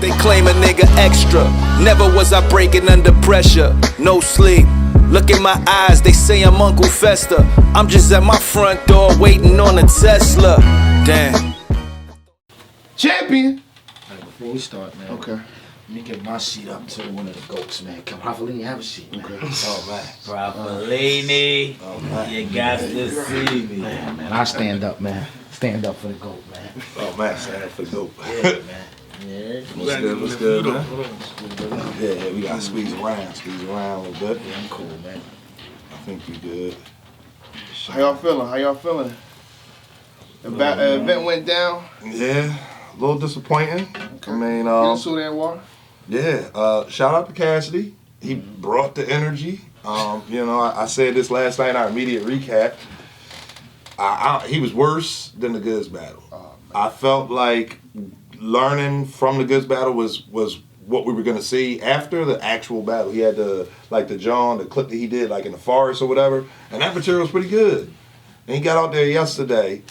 They claim a nigga extra. Never was I breaking under pressure. No sleep. Look in my eyes, they say I'm Uncle Fester. I'm just at my front door waiting on a Tesla. Damn. Champion. Right, before we start, man. Okay. Let me get my seat up to one of the goats, man. Come, Raffalini, have a seat, man. Okay. Oh, man. Raffalini, you got to see me. Man, I stand up, man. Stand up for the goat, man. Oh man, stand up for the goat. Yeah, man. Yeah. What's good, man? Yeah, we gotta squeeze around a little bit. Yeah, I'm cool, man. I think we good. How y'all feeling? The event went down. Yeah, a little disappointing. Okay. I mean, You saw that war? yeah. Shout out to Cassidy. He brought the energy. You know, I said this last night in our immediate recap. He was worse than the Goods battle. I felt like learning from the Goods battle was what we were gonna see after the actual battle. He had the clip that he did like in the forest or whatever, and that material was pretty good. And he got out there yesterday.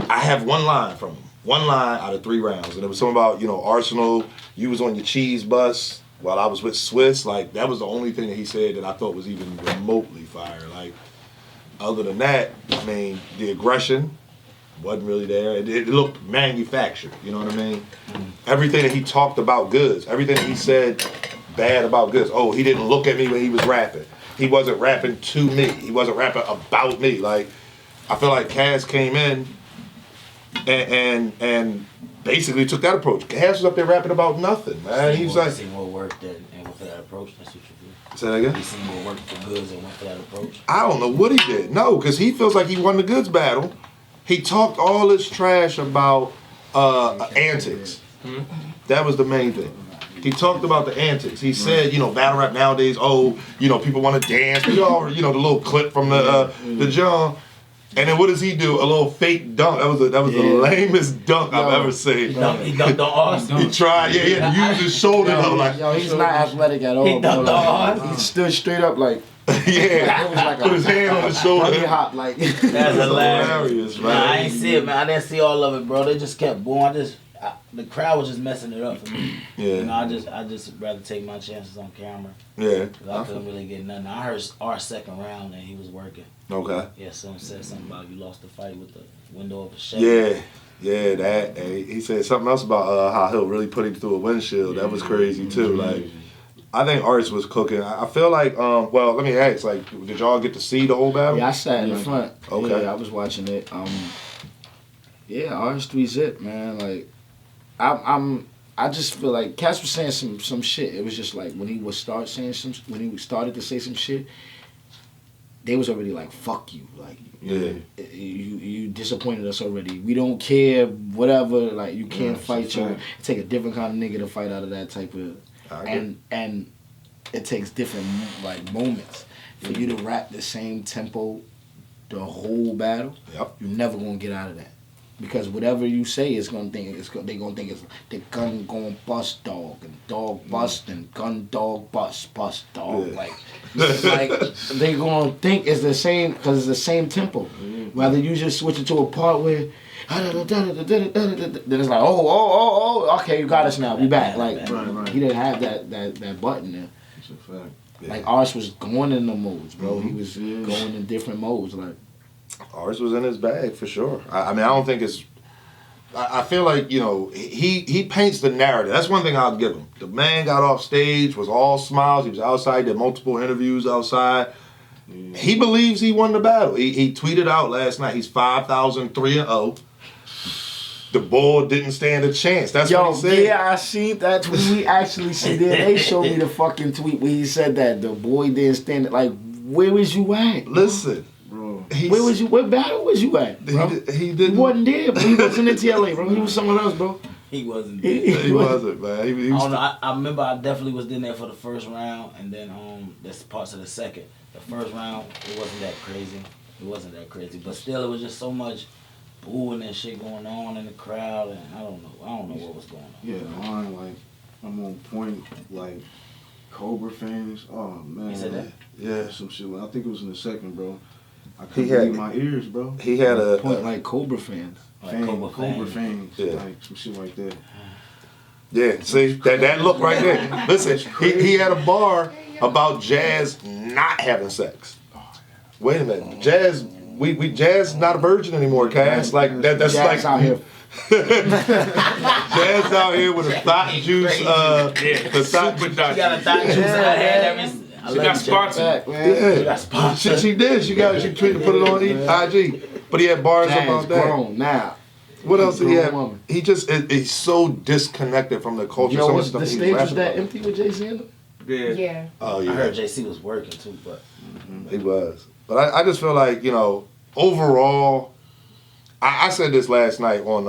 I have one line from him, one line out of 3 rounds, and it was something about, you know, Arsonal, you was on your cheese bus while I was with Swiss. Like, that was the only thing that he said that I thought was even remotely fire. Like, other than that, I mean, the aggression wasn't really there. It looked manufactured, you know what I mean? Everything that he talked about Goods, everything that he said bad about Goods. Oh, he didn't look at me when he was rapping. He wasn't rapping to me. He wasn't rapping about me. Like, I feel like Cass came in and basically took that approach. Cass was up there rapping about nothing, man. He was like, See more work and went for that approach. That's what you do. say that again? You seen more work for Goods and went for that approach. I don't know what he did. No, because he feels like he won the Goods battle. He talked all this trash about antics. That was the main thing. He talked about the antics. He said, you know, battle rap nowadays, oh, you know, people want to dance. You know, the little clip from the John. And then what does he do? A little fake dunk. That was the lamest dunk I've ever seen. He dunked on Arsonal. He tried, he had to use his shoulder though. Like, Yo, he's not athletic at all. He dunked on Arsonal. He stood straight up like. yeah, It was like put his hand on his shoulder. bunny hop, like. That's hilarious, hilarious. man. Nah, I ain't see it, man. I didn't see all of it, bro. They just kept going. The crowd was just messing it up for me. Yeah. You know, I just rather take my chances on camera. Yeah. 'Cause I couldn't really get nothing. I heard our second round and he was working. Okay. Yeah, someone said something about you lost the fight with the window of a shell. Yeah, that. He said something else about how he'll really put him through a windshield. That was crazy too. Like, I think Ars was cooking. I feel like, well, let me ask, like, did y'all get to see the whole battle? Yeah, I sat in the front. Okay. Yeah, I was watching it. Yeah, Ars3 zip, man. Like, I just feel like Cass was saying some shit. It was just like when he started to say some shit, they was already like, fuck you. Like, Yeah. you disappointed us already. We don't care, whatever. Like, you can't fight your. It take a different kind of nigga to fight out of that type of. And it takes different like moments for you to rap the same tempo the whole battle. Yep. You're never gonna get out of that. Because whatever you say is gonna think they gonna think it's the gun going bust dog and dog bust and gun dog bust dog like they gonna think it's the same because it's the same tempo. Rather you just switch it to a part where then it's like oh okay, you got us now, we back. Like he didn't have that button there. That's a fact. Yeah. Like Ars was going in the modes, bro. He was going in different modes. Like Ars was in his bag for sure. I mean, I don't think it's. I feel like, you know, he paints the narrative. That's one thing I'll give him. The man got off stage, was all smiles. He was outside, did multiple interviews outside. He believes he won the battle. He tweeted out last night, he's 5,003-0. The bull didn't stand a chance. That's what he said. Yeah, I seen that tweet. We actually see that. They showed me the fucking tweet where he said that the boy didn't stand it. Like, where was you at? Listen. Bro. Where was you? What battle was you at, bro? He didn't. He wasn't there, but he wasn't in TLA, bro. He was somewhere else, bro. He wasn't. He wasn't, man. He I was don't know. I remember I definitely was in there for the first round, and then there's parts of the second. The first round, it wasn't that crazy. It wasn't that crazy, but still, it was just so much booing and shit going on in the crowd, and I don't know what was going on. Yeah, mine, like, I'm on point, like, Cobra fans. Oh man, You said that? Yeah. some shit. I think it was in the second, bro. I He couldn't had- believe my ears, bro. He had a Point like Cobra fans. Like Cobra Cobra fans. fans, Yeah. like some shit like that. Yeah, see that look right there. Listen, he had a bar about Jazz not having sex. Wait a minute, Jazz. We Jazz not a virgin anymore, Cass. Like that's Jazz like out here. Jazz out here with a thought juice. The thought She got a thought juice in her head. She got sponsored. Yeah, she did. She tweeted, put it on IG. But he had bars Jazz about that. grown now. What else did he have? Woman. He just is so disconnected from the culture. Yo, Some of was the the stuff he stage raps was that about. empty with Jay-Z in it? Yeah. Yeah. Oh I yeah, heard JC was working too, but he was. But I just feel like, overall, I said this last night on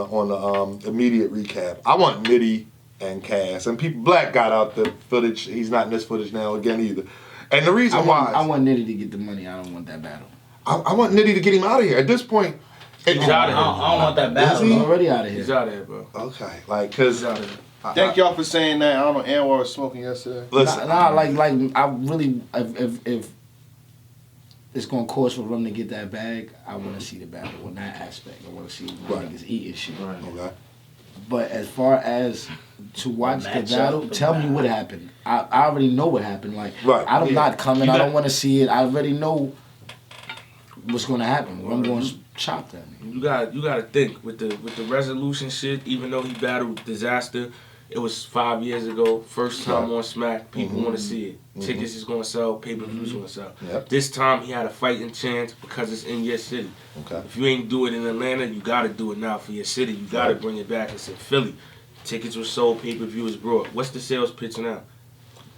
the immediate recap. I want Nitty and Cass, and people. Black got out the footage. He's not in this footage now again either. And the reason I why want Nitty to get the money. I don't want that battle. I want Nitty to get him out of here. At this point, He's out of I here. don't want that battle. Is he? He's already out of He's here. out of here, bro. okay, like because He's out of here. Thank y'all for saying that. I don't know, N.O.M.E was smoking yesterday. listen. Nah, like I really, if it's gonna cost for them to get that bag, I want to see the battle in that aspect. I want to see niggas eating shit. Okay. But as far as to watch the matchup, battle, the tell me battle. what happened. I already know what happened. Like Right. I'm not coming. You I got- don't want to see it. I already know what's gonna happen. I'm going to chop that. Nigga. You gotta think with the resolution shit. Even though he battled Disaster, it was 5 years ago. First time on Smack. People want to see it. Tickets is gonna sell. Pay-per-views gonna sell. Yep. This time he had a fighting chance because it's in your city. Okay. If you ain't do it in Atlanta, you gotta do it now for your city. You gotta bring it back. It's in Philly. Tickets were sold. Pay-per-view is brought. What's the sales pitch now?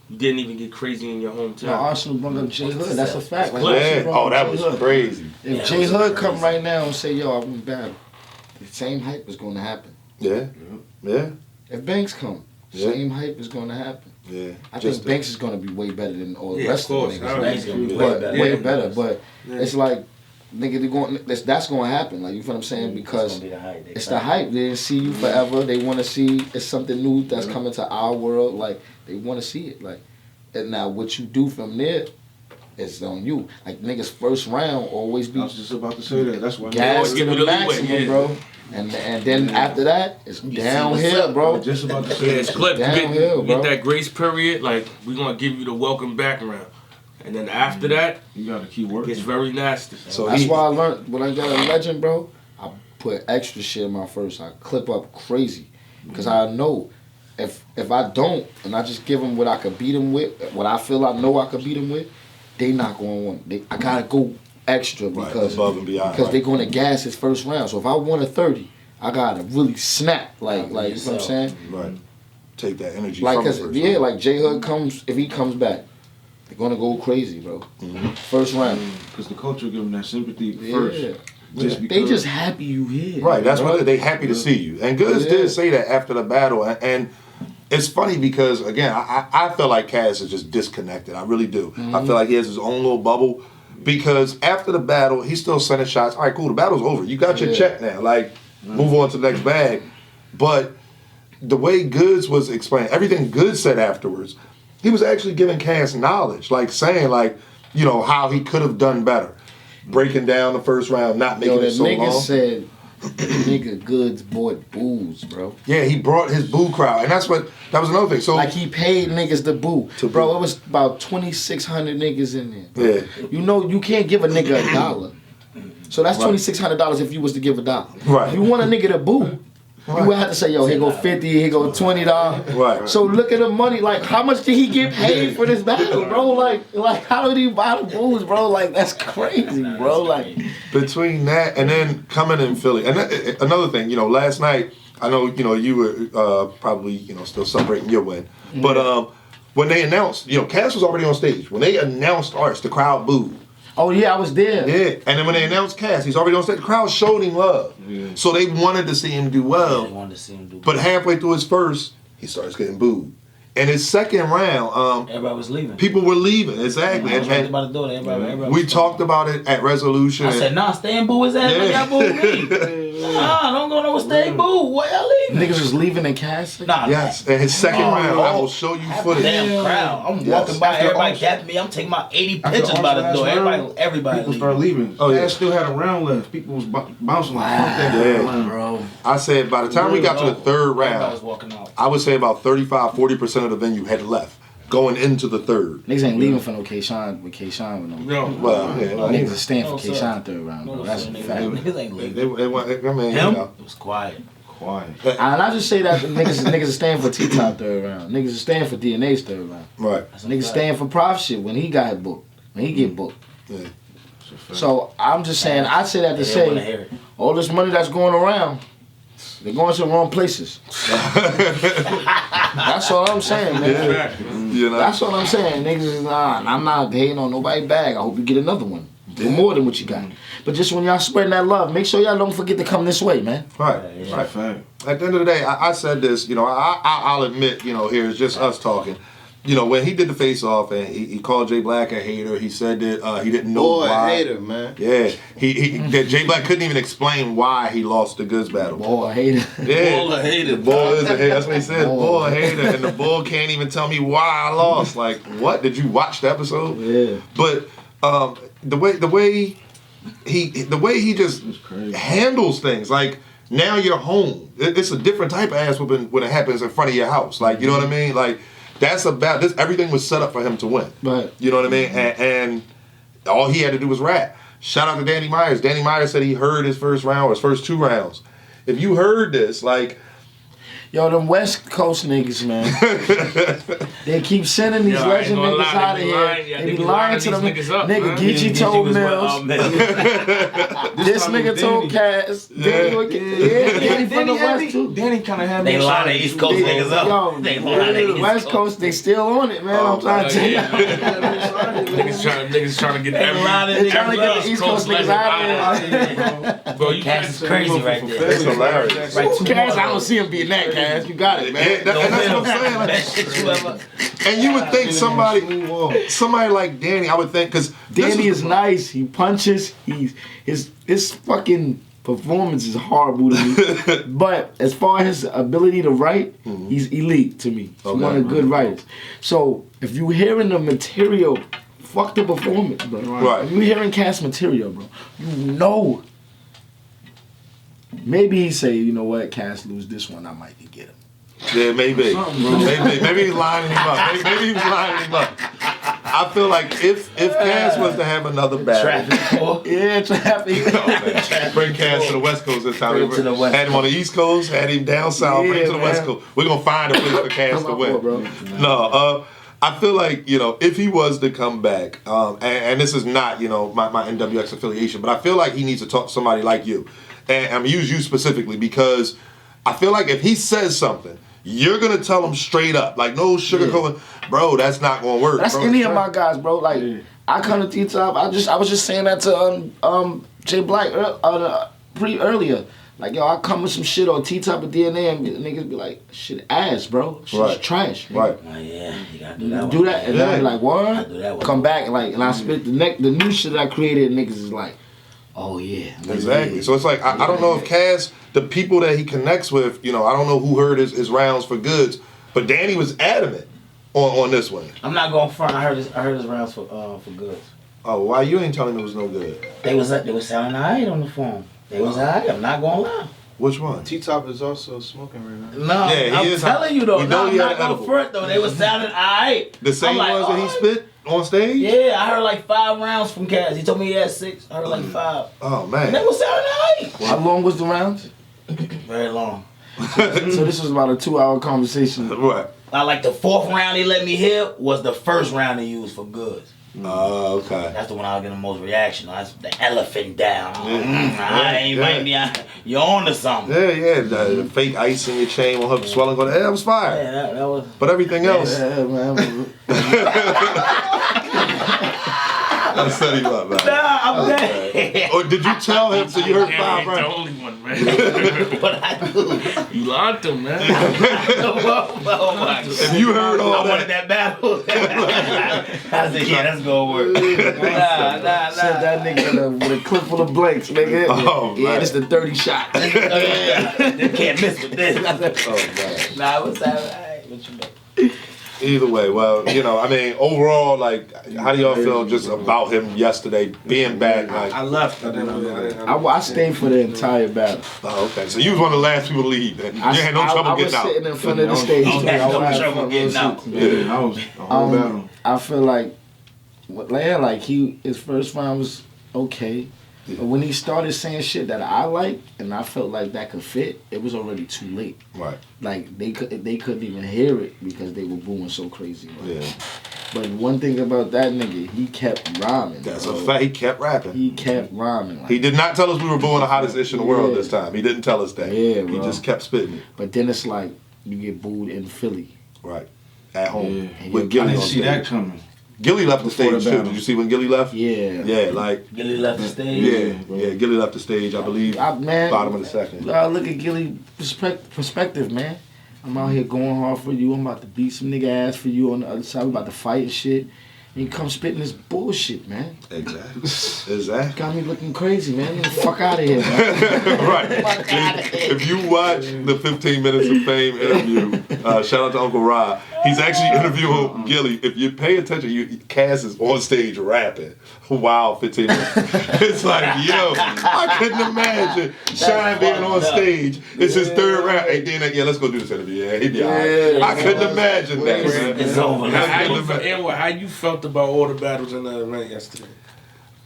You didn't even get crazy in your hometown. No, Arsenal brought up J Hood. That's a fact. Like, Yeah. Arsenal brought Oh, up that J was Hood. crazy. If Yeah, J it was Hood come crazy. right now and say, "Yo, I want battle," the same hype is going to happen. Yeah. Yeah. If Banks come, Yeah. same hype is going to happen. Yeah. I think Banks is going to be way better than all the Yeah, rest of of course. the I niggas. don't Banks think gonna be he way was. better. Way Yeah. better, but Yeah. it's like nigga, they going that's gonna happen. Like you feel what I'm saying? Because It's gonna be the hype. They it's the hype. They didn't see you forever. They want to see it's something new that's coming to our world. Like they want to see it. Like and now what you do from there, it's on you. Like niggas first round always I be was just about to say that. That's why gas to give the you the leeway, maximum, yeah. bro. And then after that, it's see downhill, what's up, I bro. was just about to Yeah, say it's that. clipped. You Downhill, get bro. that grace period. Like we're gonna give you the welcome back round, and then after that, You gotta keep it's working. very nasty. So That's he, why I learned when I got a legend, bro. I put extra shit in my first. I clip up crazy, cause I know if I don't and I just give them what I could beat them with, what I feel I know I could beat them with, they not going to want. I gotta go extra right, because above and beyond. because right. they going to gas his first round. So if I want a 30, I gotta really snap like you know what I'm yourself. saying? Right. Take that energy Like from the cause first yeah, round. like J Hood comes if he comes back, they're gonna go crazy, bro. Mm-hmm. First round. Because the culture give them that sympathy Yeah. first. Just They because. just happy you here. Right, that's bro. what they happy to see you. And Goods Yeah. did say that after the battle. And it's funny because, again, I feel like Cass is just disconnected. I really do. Mm-hmm. I feel like he has his own little bubble because after the battle, he's still sending shots. All right, cool, the battle's over. You got your Yeah. check now. Like, move on to the next bag. But the way Goods was explaining, everything Goods said afterwards, he was actually giving Cass knowledge, like saying, like, how he could have done better. Breaking down the first round, not making Yo, the it so nigga long. said, nigga Goods bought booze, bro. Yeah, he brought his boo crowd, and that was another thing. So Like he paid niggas to boo. To Bro, boo. it was about 2,600 niggas in there. yeah, You know, you can't give a nigga $1. So that's Right. $2,600 if you was to give $1. Right. If you want a nigga to boo, Right. you would have to say, yo, here go 50, here go $20. right. So look at the money. Like, how much did he get paid for this battle, bro? Like how did he buy the booze, bro? Like, that's crazy, bro. Like, Between that and then coming in Philly, and another thing, last night I know you were probably still celebrating your win, but when they announced, Cass was already on stage. When they announced Arts, the crowd booed. oh yeah, I was there. Yeah, and then when they announced Cass, he's already on stage. The crowd showed him love, so they wanted to see him do I well. wanted to see him do. But halfway through his first, he starts getting booed. And his second round, Everybody was leaving. people were leaving exactly, I was and, right about to do it. Everybody we was talked about it at Resolution. I said, nah, stay and boo his ass. Yeah. Like y'all boo me. Nah, don't go nowhere. Stay boo. Where y'all leaving? Niggas was leaving in Cassidy. Nah, Yes, in his second round, I will show you footage. damn crowd. I'm Yes. walking by, After everybody Arson- gapping me. I'm taking my 80 After pictures by the Arsonal door. round, Everybody people leaving. started leaving. Oh, yeah. Cass still had a round left. People was bouncing like, fuck that Yeah. round. Bro. I said by the time we got to the third Everybody round, was walking out. I would say about 35-40% of the venue had left going into the third. Niggas ain't leaving for no K-Shine with K-Shine with no. No. Well, yeah, well, Niggas are staying for No, sir. K-Shine third round, bro. No, That's sir, a niggas- fact. Niggas ain't leaving. I mean, you Him? know. It was quiet. Quiet. And I just say that the niggas are staying for T-Top third round. Niggas are staying for DNA's third round. Right. Niggas staying for Prof shit when he got booked. When he get booked. Yeah. So I'm just saying, I say that to They didn't wanna say, hear it. all this money that's going around, they're going to the wrong places. That's all I'm saying, man. Yeah. You know. That's all I'm saying. Niggas is nah, I'm not hating on nobody's bag. I hope you get another one. For more than what you got. But just when y'all spreading that love, make sure y'all don't forget to come this way, man. Right. That's a Right. fact. At the end of the day, I said this. You know, I'll admit. You know, here it's just us talking. You know, when he did the face off and he called Jay Black a hater, he said that he didn't know Boy, why. hater, man. Yeah, that Jay Black couldn't even explain why he lost the goods battle. Boy, I hate it. Yeah, Bull a hater. the bull is a hater. That's what he said. Bull. Bull a hater, and the bull can't even tell me why I lost. Like, what? Did you watch the episode? Yeah. But the way he just crazy. handles things, like now you're home. It's a different type of ass whooping when it happens in front of your house. Like, you know what I mean? Like, that's about this. Everything was set up for him to win. Right. You know what I mean? And all he had to do was rap. Shout out to Danny Myers. Danny Myers said he heard his first round or his first 2 rounds. If you heard this, like, Yo, them West Coast niggas, man. They keep sending these Yo, I ain't legend gonna niggas lie, out of they be here. lying. Yeah, They be lying to them. these niggas up, Nigga, man. Geechee told Mills. This time nigga was told Danny. Cass. Danny from the West too. Danny kind of had They me lie excited. the East Coast Yo, niggas up. They lie the the East West Coast, they still on it, man. I'm trying to tell you. Niggas trying to get They every. lie the They trying to get the East Coast niggas out of here. Bro, you Cass can't is crazy right there. it's hilarious. Right, Cass, I don't see him being that, Cass. You got it, man. And that's what I'm saying. Like, Best shit you ever. and you would think somebody like Danny, I would think, because Danny is nice. He punches. His fucking performance is horrible to me. But as far as his ability to write, he's elite to me. He's one of the good writers. So if you hearing the material, fuck the performance, bro. Right. If you hearing Cass material, bro, you know. Maybe he say, you know what, Cass lose this one, I might be get him. Yeah, maybe. Maybe he's lining him up. Maybe he was lining him up. I feel like if Cass was to have another battle, Traffic. Yeah, traffic. bring Cass to the West Coast this time. Bring him to the West Had him on the East Coast, had him down south, bring him to the Yeah, West man. Coast. We're gonna find a place for Cass to win. Bro. No, I feel like, you know, if he was to come back, and this is not, you know, my NWX affiliation, but I feel like he needs to talk to somebody like you. And I'm gonna use you specifically because I feel like if he says something, you're gonna tell him straight up, like no sugarcoating, bro. That's not gonna work. That's bro. any of my guys, bro. Like I come to T-Top. I was just saying that to Jay Black earlier. Like yo, I come with some shit on T-Top or DNA and niggas be like, shit ass, bro. Shit's Right. trash. Right. Oh, yeah, you gotta do that. Do that and then I be like, I do that what? one. Come back and I spit the new shit that I created. And niggas is like, oh yeah, Exactly. So it's like I don't know if Cass, the people that he connects with, you know, I don't know who heard his rounds for goods, but Danny was adamant on this one. I'm not going front. I heard his rounds for goods. Oh, why you ain't telling me it was no good? They was sounding alright on the phone. They was alright. I'm not gonna lie. Which one? T-Top is also smoking right now. No, Yeah, he I'm is. telling you though. We know No, I'm he had not an gonna edible. front though. They was sounding alright. The same I'm like, ones that he spit on stage? Yeah, I heard like 5 rounds from Cass. He told me he had 6. I heard like 5. Oh And they man. was sounding alright. How long was the rounds? Very long. So this was about a 2-hour conversation. What? Like the 4th round he let me hear was the first round he used for goods. Oh, okay. That's the one I was getting the most reaction. That's the elephant down. Yeah. You're on to something. Yeah, the fake ice in your chain on her swelling going, that was fire. Yeah, that was. But everything else, Yeah, man. I set him up, man. Nah, I'm dead. Or did you tell him so you heard Damn, 5 ain't the rounds? only one, man. What I do? You locked him, man. Oh my God. If you heard all I wanted that, that battle. I said, yeah, that's gonna work. Nah. Said that nigga with a clip full of blanks, nigga. Oh, yeah, man. this the 30 shot. You can't miss with this. oh man. Nah, what's that? Alright, what you know? Either way, well, you know, I mean, overall, like, how do y'all feel just about him yesterday being back? Like, I left. I didn't. I stayed for the entire battle. oh, okay, so you was one of the last people to leave. Then. You had no trouble I was getting out. sitting in front of the stage. I had no I was trouble getting out. Yeah, I was the whole battle. I feel like his first round was okay. But when he started saying shit that I like and I felt like that could fit, it was already too late. Right. Like they couldn't even hear it because they were booing so crazy. Right? Yeah. But one thing about that nigga, he kept rhyming. That's bro. a fact. He kept rapping. He kept rhyming. Like, He did not tell us we were booing the hottest ish in the world Yeah. this time. He didn't tell us that. Yeah, He bro. just kept spitting. but then it's like you get booed in Philly. Right. At home. Yeah. With I Gilly didn't on see that stage. coming. Gilly left the Before the stage too. battle. Did you see when Gilly left? Yeah. Yeah, like, Gilly left the stage. yeah, Gilly left the stage, I believe, Man, bottom of the second. look at Gilly perspective, man. I'm out here going hard for you. I'm about to beat some nigga ass for you on the other side. We about to fight and shit. And you come spitting this bullshit, man. Exactly. Exactly. Got me looking crazy, man. Get the fuck out of here, man. Right. If you watch the 15 Minutes of Fame interview, shout out to Uncle Rob. He's actually interviewing Gilly. If you pay attention, Cass is on stage rapping. Wow, 15 minutes. It's like, yo, I couldn't imagine Shine being on stage. It's his third round. Hey, then, yeah, let's go do this interview. Yeah, he'd be all right. I couldn't imagine that, man. It's over. How you felt about all the battles in the event yesterday?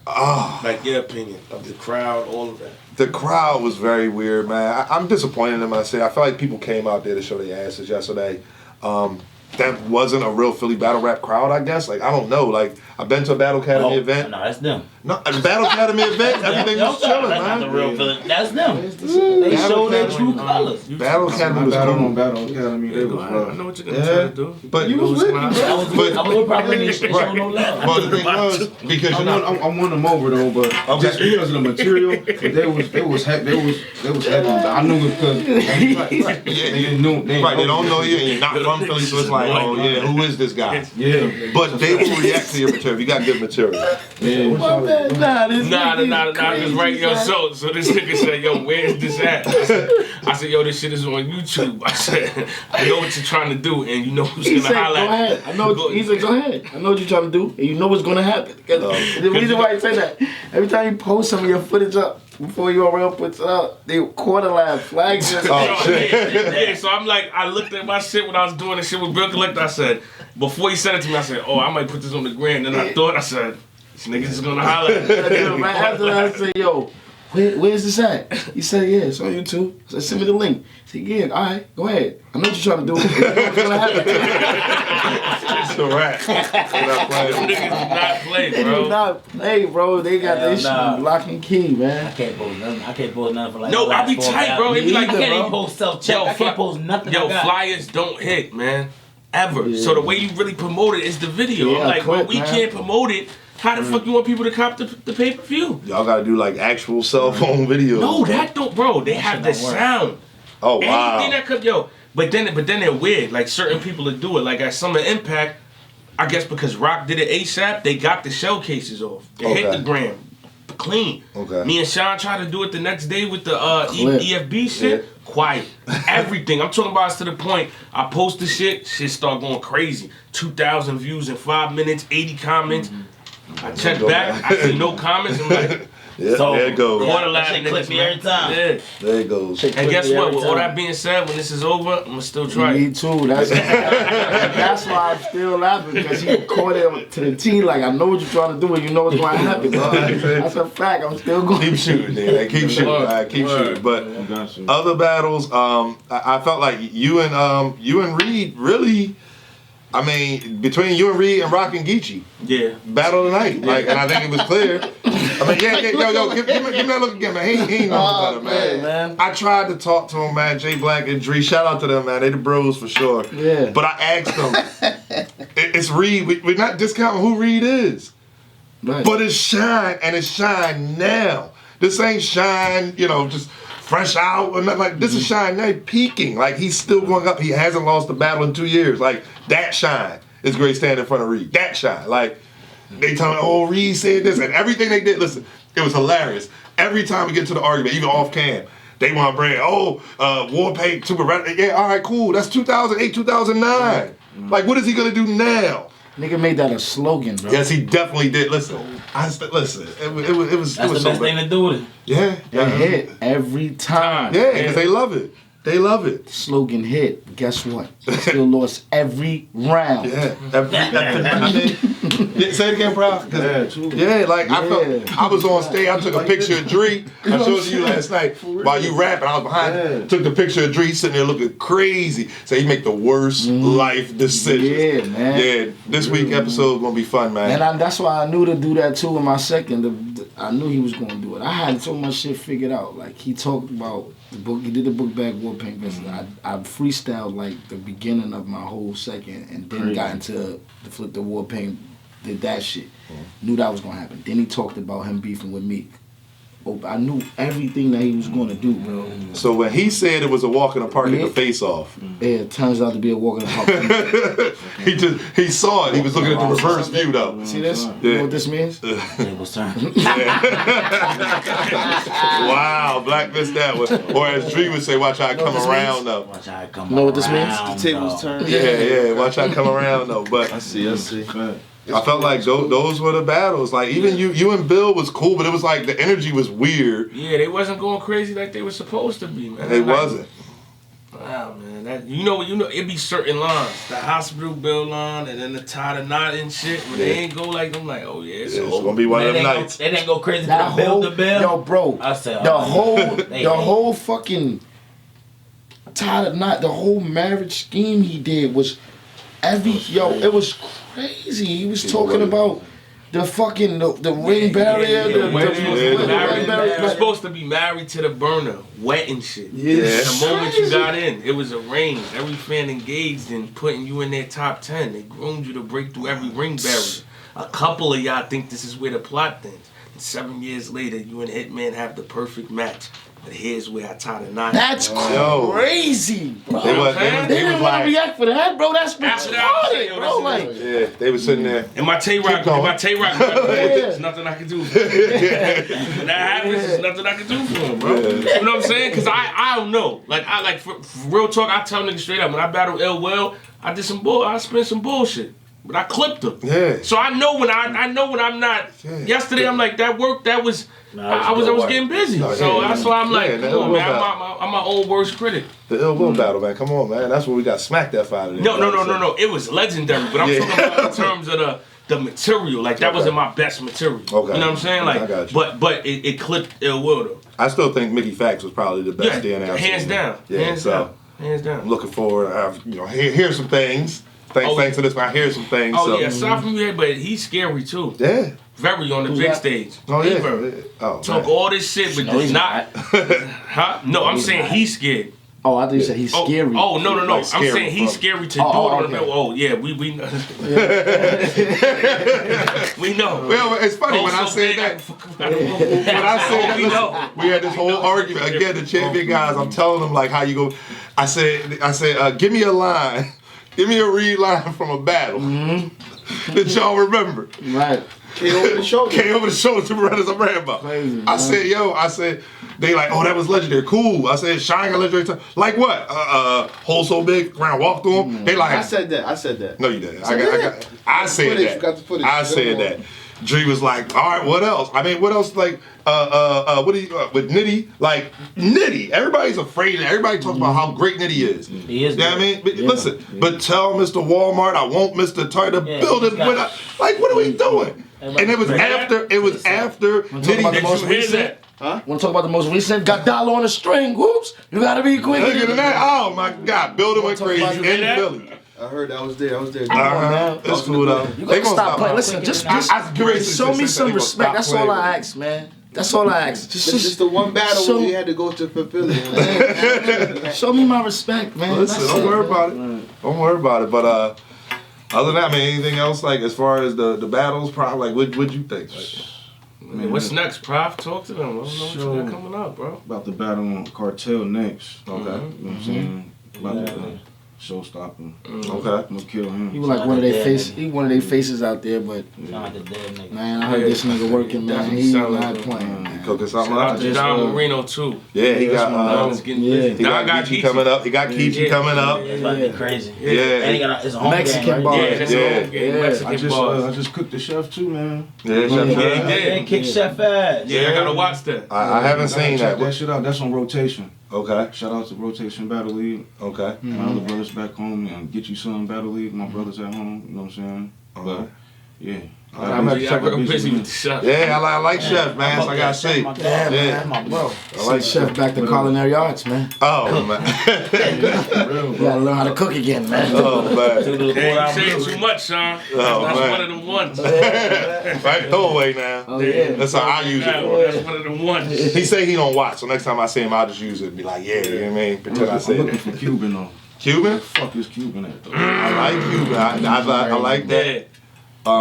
Like your opinion of the crowd, all of that. The crowd was very weird, man. I'm disappointed in myself. I feel like people came out there to show their asses yesterday. That wasn't a real Philly battle rap crowd, I guess. Like, I don't know. Like, I've been to a Battle Academy event. No, that's them. No, a Battle Academy event, everything was chilling, That's not man. the real feeling. That's them. They show their true colors. Battle Academy was Battle cool. on Battle Academy. They was I rough. know what you're gonna try to do. But You was with me, bro. I was probably they show no love. But the thing was, because I you're not. won them over though, but just because of the material, but they was happy. I knew it because Right, they don't know you, and you're not from Philly, so it's like, oh yeah, who is this guy? Yeah. But they will react to your material. You got good material. Nah, Cause right, yo, so this nigga said, yo, where's this at? I said, yo, this shit is on YouTube. I said, I know what you're trying to do, and you know who's He gonna said, go holler at ahead. I know. He said, go ahead. I know what you're trying to do, and you know what's gonna happen. The reason why he said that, every time you post some of your footage up before your real puts it up, they quarter laugh flags. Oh, shit. Yeah, so I'm like, I looked at my shit when I was doing the shit with Bill Collector. I said, before he sent it to me, I said, oh, I might put this on the gram. Then I thought, I said, this nigga's just gonna holler at me. Right after that, I said, yo, where's this at? He said, yeah, it's on YouTube. I said, send me the link. He said, yeah, all right, go ahead. I know what you're trying to do. You know what's gonna happen. It's a wrap. We're not playing. Niggas do not play, They do bro. not play, bro. They got this shit lock and key, man. I can't post nothing for like. No, the I be last 4 tight, bro. It be like, I can't bro. even post self-check. I can't post nothing. Yo, I got. flyers don't hit, man. Ever. Yeah. So the way you really promote it is the video. Yeah, I'm like, bro, clip, we man. can't promote it. How the fuck you want people to cop the pay-per-view? Y'all gotta do like actual cell phone videos. No, that don't, bro. They have the shit don't work. sound. Oh wow. Anything that could, yo. But then they're weird. Like certain people that do it. Like at Summer Impact, I guess because Rock did it ASAP, they got the shell cases off. They hit Okay. the gram clean. Okay. Me and Sean tried to do it the next day with the Clip. EFB shit. Yeah. Quiet. Everything. I'm talking about it to the point. I post the shit start going crazy. 2,000 views in 5 minutes, 80 comments. I check back. I see no comments. I'm like, Yeah, So, there it goes. yeah. quarter that shit clip me every time. Yeah. There it goes. And guess what? With all that being said, when this is over, I'm gonna still try Me it. too. That's why I'm still laughing because he recorded it to the T. Like I know what you're trying to do and you know what's going to happen. Bro. That's a fact. I'm still going. Keep shooting, man. Keep shooting. All right, keep shooting. But other battles, I felt like you and Reed really. I mean, between you and Reed and Rock and Geechee, Yeah. battle tonight. Like, and I think it was clear. I mean, yo, give me that look again, man. He ain't nothing better, man. I tried to talk to him, man. Jay Black and Dree, shout out to them, man. They the bros for sure. Yeah. But I asked them, it's Reed. We're not discounting who Reed is. Right. But it's shine, and it's shine now. This ain't shine, just fresh out or nothing. Like, this is shine now, peaking. Like, he's still going up. He hasn't lost the battle in 2 years. Like, that shine is great standing in front of Reed. That shine. Like, they tell me, oh, Reed said this, and everything they did, listen, it was hilarious. Every time we get to the argument, even off cam, they want to bring, War Paint, Super Red. Yeah, all right, cool. That's 2008, 2009. Like, what is he going to do now? Nigga made that a slogan, bro. Yes, he definitely did. Listen, it was That's the so best thing to do with it. Yeah. It hit every time. Yeah, because they love it. They love it. Slogan hit. Guess what? Still lost every round. Yeah. Say it again, Prof. Yeah, like I was on stage. I took a picture of Dree. I showed you last night while you rapping. I was behind. Took the picture of Dree sitting there looking crazy. So he make the worst life decisions. Yeah, man. Yeah, this week episode gonna be fun, man. And that's why I knew to do that too in my second. I knew he was gonna do it. I had so much shit figured out. Like he talked about the book. He did the book bag war paint business. I freestyled like the beginning of my whole second, and then got into the flip the war paint. Did that shit. Knew that was gonna happen. Then he talked about him beefing with Meek. I knew everything that he was gonna do, bro. So when he said it was a walk in the park at the face off, yeah, it turns out to be a walk in the park. he saw it. He was looking at the reverse view though. See this? Yeah. You know what this means? Table's turn. Wow, Black missed that one. Or as Dree would say, watch how I come around though. Watch how it come You know what this means? around, The table's dog. turned. Yeah, watch how I come around though. But I see. I felt like those were the battles. Like even you and Bill was cool, but it was like the energy was weird. Yeah, they wasn't going crazy like they were supposed to be, man. It wasn't. Wow, man. That you know, it be certain lines. The hospital bill line and then the tie the knot and shit. When they ain't go like them, like, oh yeah, it's gonna be one of them nights. They didn't go crazy for That the whole, build the bill. yo, bro, I said, the oh, whole fucking the whole marriage scheme he did was it was crazy. He was talking about the fucking the ring barrier, the ring barrier. You were supposed to be married to the burner, wet and shit. Yeah. The moment you got in, it was arranged. Every fan engaged in putting you in their top 10. They groomed you to break through every ring barrier. A couple of y'all think this is where the plot ends. And 7 years later, you and Hitman have the perfect match. But here's where I tie the knot. That's crazy, bro. They was didn't want to react for that, bro. That's retarded, bro. Like, yeah, they was sitting there. And my Tay-Rock, there's nothing I can do for him. When that happens, there's nothing I can do for him, bro. You know what I'm saying? Because I don't know. Like, for real talk, I tell niggas straight up, when I battled Ill Will, I spent some bullshit. But I clipped him. Yeah. So I know when I'm not. Yeah. Yesterday I'm like that work. That was I was getting busy. So that's why I'm like, come on, man. I'm my own worst critic. The Ill Will battle, man. Come on, man. That's where we got smacked that out of there. No. It was legendary. But I'm talking about in terms of the material. Like that wasn't my best material. Okay. You know what I'm saying? Like, I got you. but it clipped Ill Will though. I still think Mickey Fax was probably the best DNA. Hands down. Yeah, Hands down. Hands down. I'm looking forward to hear some things. Thanks to this, I hear some things. Oh yeah, aside from that, but he's scary too. Yeah. Very on the big stage. Oh yeah. Oh, talk all this shit, but does not. Huh? No, I'm saying he's scared. Oh, I thought you said he's scary. Oh no. Like I'm saying he's scary to do it on the middle. Oh yeah, we know. We know. Well, it's funny when I said that. When I said that, listen, we had this whole argument again. The champion guys, I'm telling them like how you go. I said, give me a line. Give me a read line from a battle that y'all remember. Right. Came over the shoulder. Came over the shoulder to Berettas of Rambo. Crazy, I said, they like, oh, that was legendary. Cool. I said, Shine got legendary time. Like what? Hole so big, around walk through him. They like. I said that. No, you didn't. I said that. Got the footage. I said that. Dree was like, all right, what else? I mean, what else? Like, what do you with Nitty? Like Nitty, everybody's afraid. Everybody talks about how great Nitty is. He is. You know what I mean? But listen, but tell Mr. Walmart, I want Mr. Target to build it. Like, what are we doing? And it was after. Nitty. The most recent. Huh? Want to talk about the most recent? Got dollar on the string. Whoops! You gotta be quick. Look at that! Oh my God! Building went crazy in Philly. I heard I was there. It's cool though. You gotta stop playing. Listen, just show me some respect. That's all I ask, man. That's all I ask. Just the one battle where you had to go to Philly. Show me my respect, man. Listen, don't worry about it. Don't worry about it. But Other than that, man, anything else like as far as the battles, probably like what'd you think? Like, Man, what's next, Prof? Talk to them. I don't know what Sure. you got coming up, bro. About the battle on Cartel next. okay, You know what I'm saying? About to showstopper. okay. I'm gonna kill him. He was like one of their faces. He one of their faces out there, but Sound like a dead nigga. man, I heard this nigga working, man. Definitely He sound not like playing, man. Cooking something Shout out up. to Don Marino too. Yeah, he got Don's getting busy. he got Don Geechee coming up. He got Geechee coming up. It's about to be crazy. Yeah. And he got it's a home Mexican game, bar. right? Yeah, that's Yeah. a home game. Yeah. Mexican bars. I just cooked the chef too, man. Yeah, Yeah, Chef he Fred. did. They kick Chef ass. Yeah, I gotta watch that. I haven't seen Check that that. shit out. That's on rotation. Okay, Shout out to Rotation Battle League. okay. My other brothers back home and Get You Some Battle League. My brothers at home. You know what I'm saying? But yeah. I'm gonna Yeah, check real it. busy with the shop. Yeah, I like Chef, man. So I gotta see. My dog, Yeah. man, my bro. I like Chef back to culinary arts, man. Oh man. You gotta learn how to cook again, man. Oh man. Hey, you saying too much, Sean. Oh, That's man. one of them ones. Right, throw away now. Oh yeah. That's how I use it for. That's one of them ones. He say he don't watch, so next time I see him, I'll just use it and be like, yeah, you know what I mean? Pretend I I'm said looking it. for Cuban though. Cuban? Where the fuck is Cuban at though? I like Cuban. I like that. Yeah.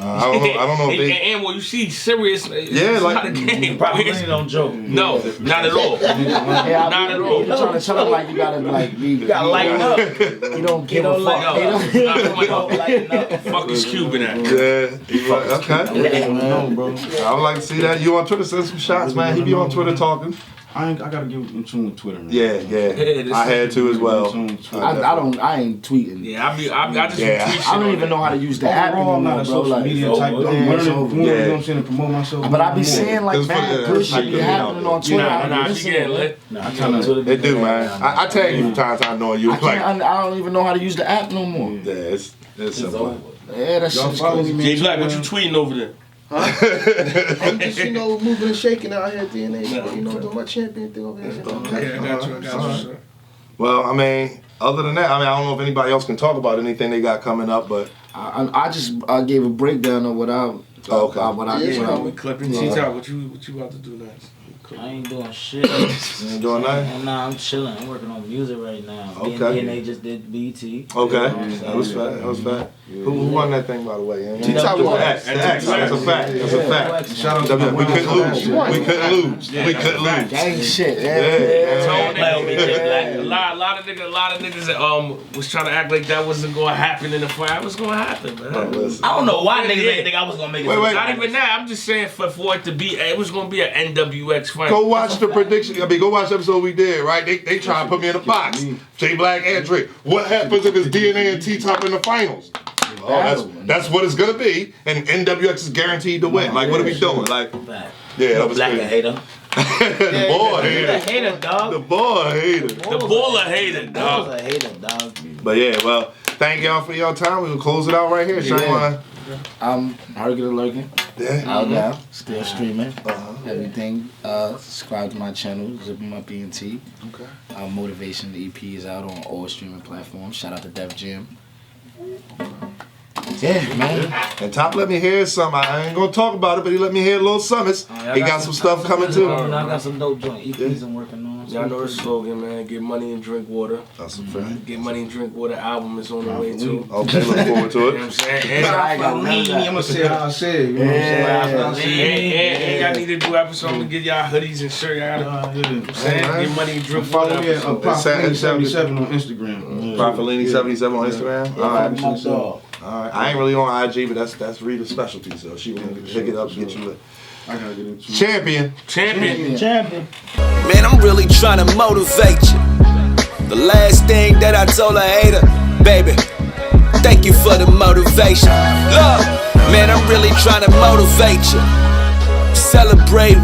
I don't know if they. And when you see serious, Yeah, it's like- not a game. Probably don't joke. No, not at all. Yeah, Not at all. You trying to tell him like you gotta like be. You gotta lighten up. You don't give a don't like fuck. Yo, You don't- nah, come on. Lighten up. Fuck is Cuban at? Yeah, he like, okay. No, bro. I would like to see that. You on Twitter, send some shots, man. He be on Twitter talking. I gotta get in tune with Twitter, man. Yeah. I had to as well. I ain't tweeting. Yeah, I just Yeah. retweet shit I don't on even it. know how to use the app Overall, I'm not anymore, a bro. social Like, media type. I'm yeah, learning it's more, over. you know what I'm saying, to promote myself. But I be more. seeing like Cause bad for good the- shit be yeah. happening on Twitter. I Nah, be she seeing getting it. lit. Nah, I tell you. They do, man. I tag you from time to time knowing you. I Like, can't. I don't even know how to use the app no more. yeah, it's It's simple. over. Yeah, that Y'all shit's follow crazy, me, man. Jay Black, what you tweeting over there? I'm just, moving and shaking out here at DNA. Doing my champion thing over here. Okay, I got you, sir. Well, I mean, other than that, I don't know if anybody else can talk about anything they got coming up, but I just gave a breakdown of what I. Okay. What I did. We clipping T-Top. What you about to do next? I ain't doing shit. you ain't doing nothing. Nah, I'm chilling. I'm working on music right now. Me Okay. and DNA just did BT. Okay, that was fat. That was fat. Who won that thing, by the way? T-Top was won. the X. The X. That's a fact. That's a fact. Shout out to We couldn't lose. We couldn't lose. We couldn't lose. Gang shit. Yeah. Tone Play with me, Jay Black. A lot of niggas that was trying to act like that wasn't gonna happen in the fight. It was gonna happen, man. Listen. I don't know why niggas Yeah. didn't think I was gonna make it. Wait, to the wait. Not finals. even that. I'm just saying for it to be, it was gonna be an NWX fight. Go watch the prediction. Go watch the episode we did, right? They try to put me in a box. J Black and Drake. What happens if it's DNA and T-Top in the finals? Oh, that's what it's gonna be, and NWX is guaranteed to win. Like, what are we doing? Like, Fact. yeah, that was Black a crazy. hater. The boy He's a hater. hater, The dog. boy hater. The baller hated, Dog. dog. A hater, dog. But yeah, well, thank y'all for your time. We'll close it out right here. Sean, Yeah. I'm Hercules lurking. yeah. Out now, still streaming. Uh-huh. Everything. Subscribe to my channel, Zipping My BNT. Okay. Motivation, the EP is out on all streaming platforms. Shout out to Def Jam. Yeah, man. And Top let me hear something. I ain't gonna talk about it, but he let me hear a little summits. He got some stuff coming too. I got some dope joint EPs I'm working on. Y'all know the slogan, man. Get money and drink water. That's a fact. Get money and drink water album is on the way too. Okay, look forward to You know what it. I'm saying? I ain't got none of that. I'm gonna say how I said. You know what I'm saying? And y'all need to do episodes to get y'all hoodies and shirt. Y'all gotta, you know what I'm saying? Alright. Get money and drink water. Follow me at episode. Prophet77 on Instagram. Prophetini77 on Instagram. All right. My dog. All right. I ain't really on IG, but that's Rita's specialty, so she will pick it up and get you lit. I gotta get into it. Champion. Champion. Champion. Man, I'm really trying to motivate you. The last thing that I told a hater, baby, thank you for the motivation. Look, man, I'm really trying to motivate you. Celebrate when